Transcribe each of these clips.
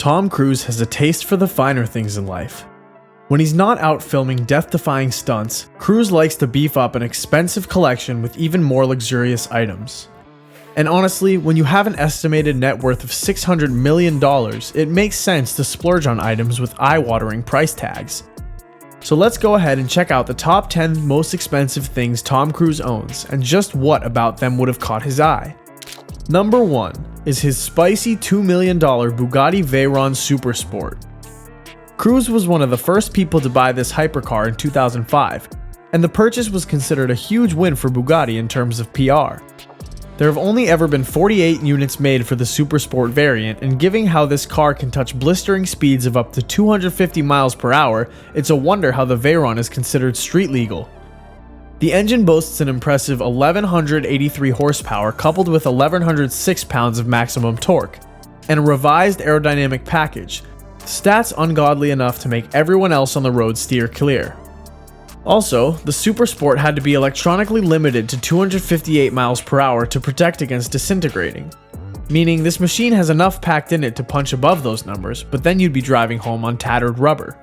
Tom Cruise has a taste for the finer things in life. When he's not out filming death-defying stunts, Cruise likes to beef up an expensive collection with even more luxurious items. And honestly, when you have an estimated net worth of $600 million, it makes sense to splurge on items with eye-watering price tags. So let's go ahead and check out the top 10 most expensive things Tom Cruise owns, and just what about them would have caught his eye. Number 1 is his spicy $2 million Bugatti Veyron Super Sport. Cruise was one of the first people to buy this hypercar in 2005, and the purchase was considered a huge win for Bugatti in terms of PR. There have only ever been 48 units made for the Super Sport variant, and given how this car can touch blistering speeds of up to 250 miles per hour, it's a wonder how the Veyron is considered street legal. The engine boasts an impressive 1,183 horsepower coupled with 1,106 pounds of maximum torque, and a revised aerodynamic package, stats ungodly enough to make everyone else on the road steer clear. Also, the Super Sport had to be electronically limited to 258 miles per hour to protect against disintegrating, meaning this machine has enough packed in it to punch above those numbers, but then you'd be driving home on tattered rubber.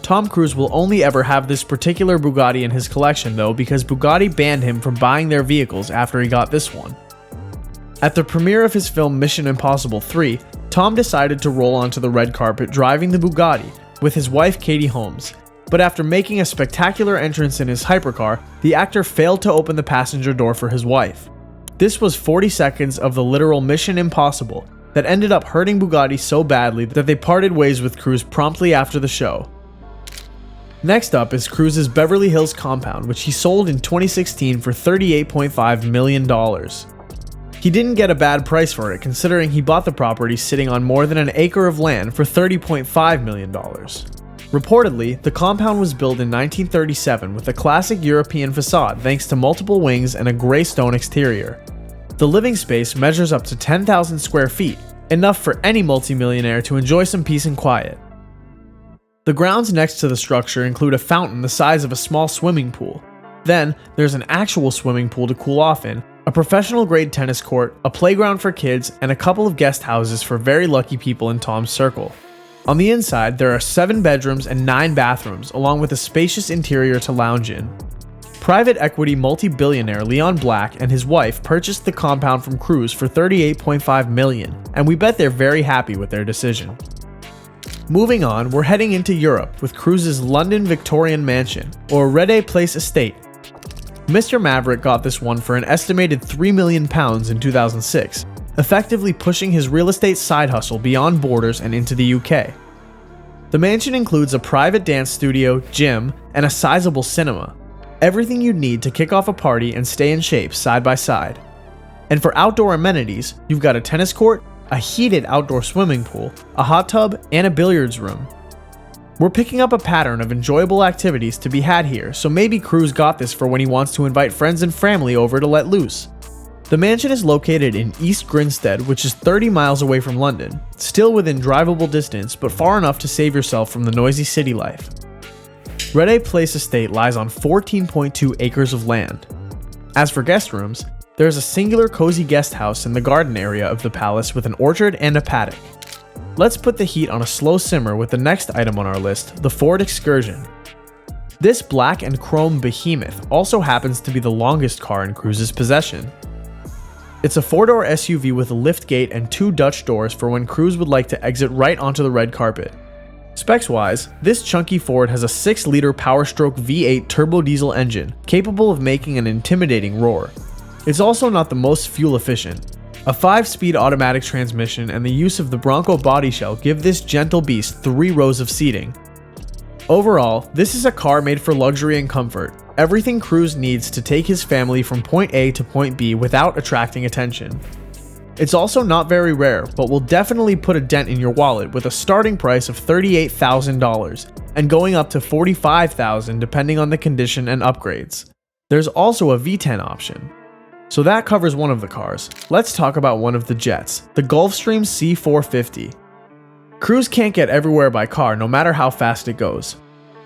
Tom Cruise will only ever have this particular Bugatti in his collection though, because Bugatti banned him from buying their vehicles after he got this one. At the premiere of his film Mission Impossible 3, Tom decided to roll onto the red carpet driving the Bugatti with his wife Katie Holmes. But after making a spectacular entrance in his hypercar, the actor failed to open the passenger door for his wife. This was 40 seconds of the literal Mission Impossible that ended up hurting Bugatti so badly that they parted ways with Cruise promptly after the show. Next up is Cruise's Beverly Hills compound, which he sold in 2016 for $38.5 million. He didn't get a bad price for it, considering he bought the property sitting on more than an acre of land for $30.5 million. Reportedly, the compound was built in 1937 with a classic European facade thanks to multiple wings and a gray stone exterior. The living space measures up to 10,000 square feet, enough for any multimillionaire to enjoy some peace and quiet. The grounds next to the structure include a fountain the size of a small swimming pool. Then, there's an actual swimming pool to cool off in, a professional-grade tennis court, a playground for kids, and a couple of guest houses for very lucky people in Tom's circle. On the inside, there are 7 bedrooms and 9 bathrooms, along with a spacious interior to lounge in. Private equity multi-billionaire Leon Black and his wife purchased the compound from Cruise for $38.5 million, and we bet they're very happy with their decision. Moving on, we're heading into Europe with Cruise's London Victorian Mansion, or Rede Place Estate. Mr. Maverick got this one for an estimated £3 million in 2006. Effectively pushing his real estate side hustle beyond borders and into the UK. The mansion includes a private dance studio, gym, and a sizable cinema. Everything you'd need to kick off a party and stay in shape side by side. And for outdoor amenities, you've got a tennis court, a heated outdoor swimming pool, a hot tub, and a billiards room. We're picking up a pattern of enjoyable activities to be had here, so maybe Cruise got this for when he wants to invite friends and family over to let loose. The mansion is located in East Grinstead, which is 30 miles away from London, still within drivable distance, but far enough to save yourself from the noisy city life. Rede Place Estate lies on 14.2 acres of land. As for guest rooms, there is a singular cozy guest house in the garden area of the palace with an orchard and a paddock. Let's put the heat on a slow simmer with the next item on our list, the Ford Excursion. This black and chrome behemoth also happens to be the longest car in Cruise's possession. It's a 4-door SUV with a liftgate and 2 Dutch doors for when Cruise would like to exit right onto the red carpet. Specs-wise, this chunky Ford has a 6-liter Powerstroke V8 turbo diesel engine, capable of making an intimidating roar. It's also not the most fuel efficient. A 5-speed automatic transmission and the use of the Bronco body shell give this gentle beast 3 rows of seating. Overall, this is a car made for luxury and comfort. Everything Cruise needs to take his family from point A to point B without attracting attention. It's also not very rare, but will definitely put a dent in your wallet with a starting price of $38,000 and going up to $45,000 depending on the condition and upgrades. There's also a V10 option. So that covers one of the cars. Let's talk about one of the jets, the Gulfstream C450. Cruise can't get everywhere by car no matter how fast it goes.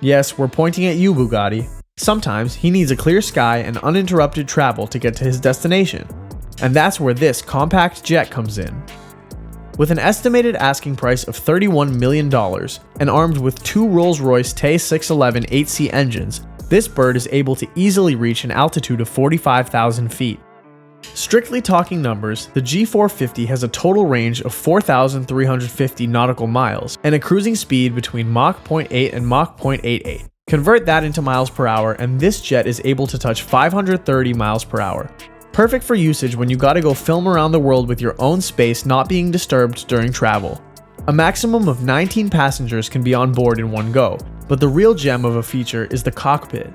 Yes, we're pointing at you, Bugatti. Sometimes he needs a clear sky and uninterrupted travel to get to his destination, and that's where this compact jet comes in. With an estimated asking price of $31 million and armed with two Rolls-Royce T611 8C engines, this bird is able to easily reach an altitude of 45,000 feet. Strictly talking numbers, the G450 has a total range of 4,350 nautical miles and a cruising speed between Mach 0.8 and Mach 0.88. Convert that into miles per hour and this jet is able to touch 530 miles per hour. Perfect for usage when you gotta go film around the world with your own space not being disturbed during travel. A maximum of 19 passengers can be on board in one go, but the real gem of a feature is the cockpit.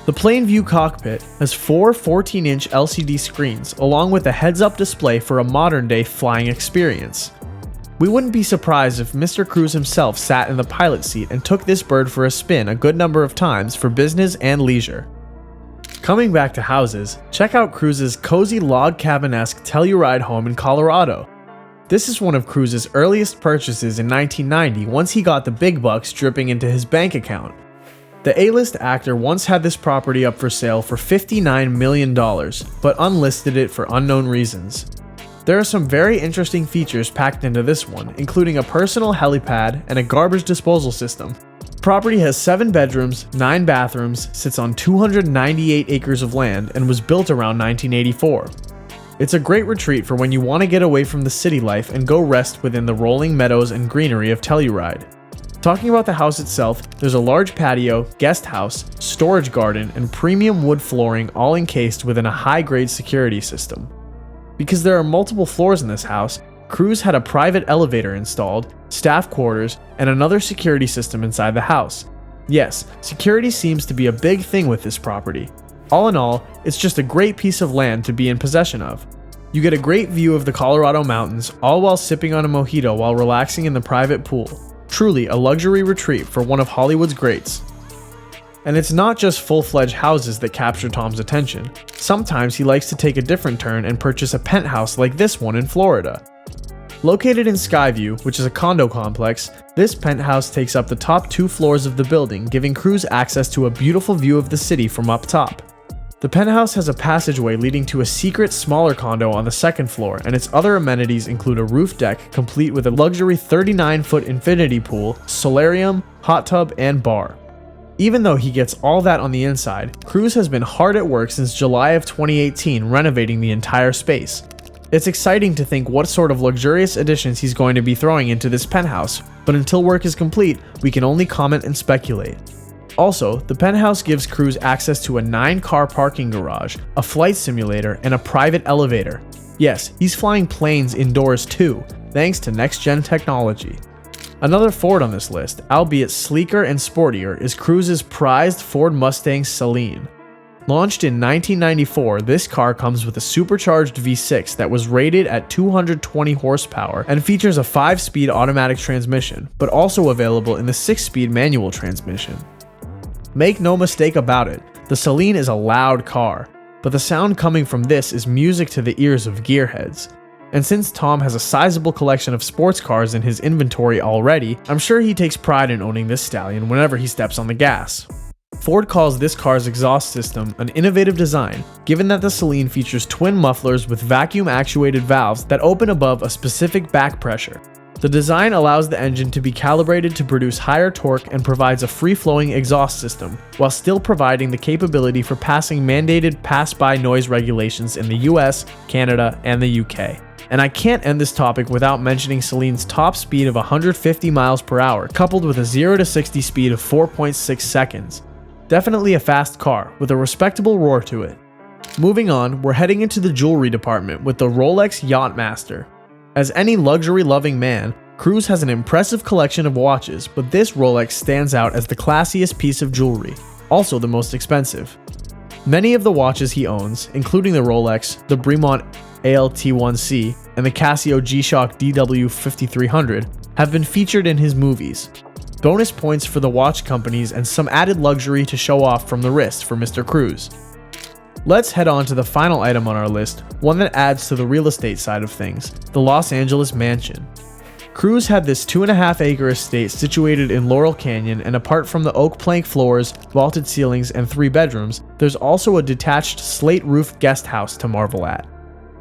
The plain view cockpit has four 14-inch LCD screens along with a heads-up display for a modern-day flying experience. We wouldn't be surprised if Mr. Cruise himself sat in the pilot seat and took this bird for a spin a good number of times for business and leisure. Coming back to houses, check out Cruise's cozy log cabin-esque Telluride home in Colorado. This is one of Cruise's earliest purchases in 1990 once he got the big bucks dripping into his bank account. The A-list actor once had this property up for sale for $59 million, but unlisted it for unknown reasons. There are some very interesting features packed into this one, including a personal helipad and a garbage disposal system. The property has 7 bedrooms, 9 bathrooms, sits on 298 acres of land, and was built around 1984. It's a great retreat for when you want to get away from the city life and go rest within the rolling meadows and greenery of Telluride. Talking about the house itself, there's a large patio, guest house, storage garden, and premium wood flooring all encased within a high-grade security system. Because there are multiple floors in this house, Cruise had a private elevator installed, staff quarters, and another security system inside the house. Yes, security seems to be a big thing with this property. All in all, it's just a great piece of land to be in possession of. You get a great view of the Colorado mountains, all while sipping on a mojito while relaxing in the private pool. Truly a luxury retreat for one of Hollywood's greats. And it's not just full-fledged houses that capture Tom's attention. Sometimes he likes to take a different turn and purchase a penthouse like this one in Florida. Located in Skyview, which is a condo complex, this penthouse takes up the top 2 floors of the building, giving Cruise access to a beautiful view of the city from up top. The penthouse has a passageway leading to a secret smaller condo on the 2nd floor, and its other amenities include a roof deck complete with a luxury 39-foot infinity pool, solarium, hot tub, and bar. Even though he gets all that on the inside, Cruise has been hard at work since July of 2018 renovating the entire space. It's exciting to think what sort of luxurious additions he's going to be throwing into this penthouse, but until work is complete, we can only comment and speculate. Also, the penthouse gives Cruise access to a 9-car parking garage, a flight simulator, and a private elevator. Yes, he's flying planes indoors too, thanks to next-gen technology. Another Ford on this list, albeit sleeker and sportier, is Cruise's prized Ford Mustang Saleen. Launched in 1994, this car comes with a supercharged V6 that was rated at 220 horsepower and features a 5-speed automatic transmission, but also available in the 6-speed manual transmission. Make no mistake about it, the Saleen is a loud car, but the sound coming from this is music to the ears of gearheads. And since Tom has a sizable collection of sports cars in his inventory already, I'm sure he takes pride in owning this stallion whenever he steps on the gas. Ford calls this car's exhaust system an innovative design, given that the Saleen features twin mufflers with vacuum-actuated valves that open above a specific back pressure. The design allows the engine to be calibrated to produce higher torque and provides a free-flowing exhaust system, while still providing the capability for passing mandated pass-by noise regulations in the US, Canada, and the UK. And I can't end this topic without mentioning Saleen's top speed of 150 miles per hour, coupled with a 0 to 60 speed of 4.6 seconds. Definitely a fast car, with a respectable roar to it. Moving on, we're heading into the jewelry department with the Rolex Yachtmaster. As any luxury-loving man, Cruise has an impressive collection of watches, but this Rolex stands out as the classiest piece of jewelry, also the most expensive. Many of the watches he owns, including the Rolex, the Bremont ALT1C, and the Casio G-Shock DW5300, have been featured in his movies. Bonus points for the watch companies and some added luxury to show off from the wrist for Mr. Cruise. Let's head on to the final item on our list, one that adds to the real estate side of things, the Los Angeles Mansion. Cruise had this 2.5-acre estate situated in Laurel Canyon, and apart from the oak plank floors, vaulted ceilings, and 3 bedrooms, there's also a detached slate-roofed guest house to marvel at.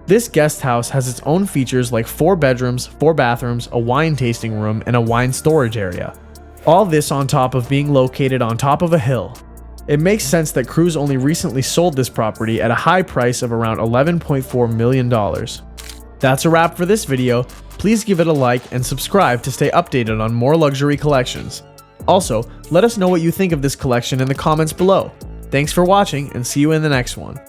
This guest house has its own features like 4 bedrooms, 4 bathrooms, a wine tasting room, and a wine storage area. All this on top of being located on top of a hill. It makes sense that Cruise only recently sold this property at a high price of around $11.4 million. That's a wrap for this video. Please give it a like and subscribe to stay updated on more luxury collections. Also, let us know what you think of this collection in the comments below. Thanks for watching and see you in the next one.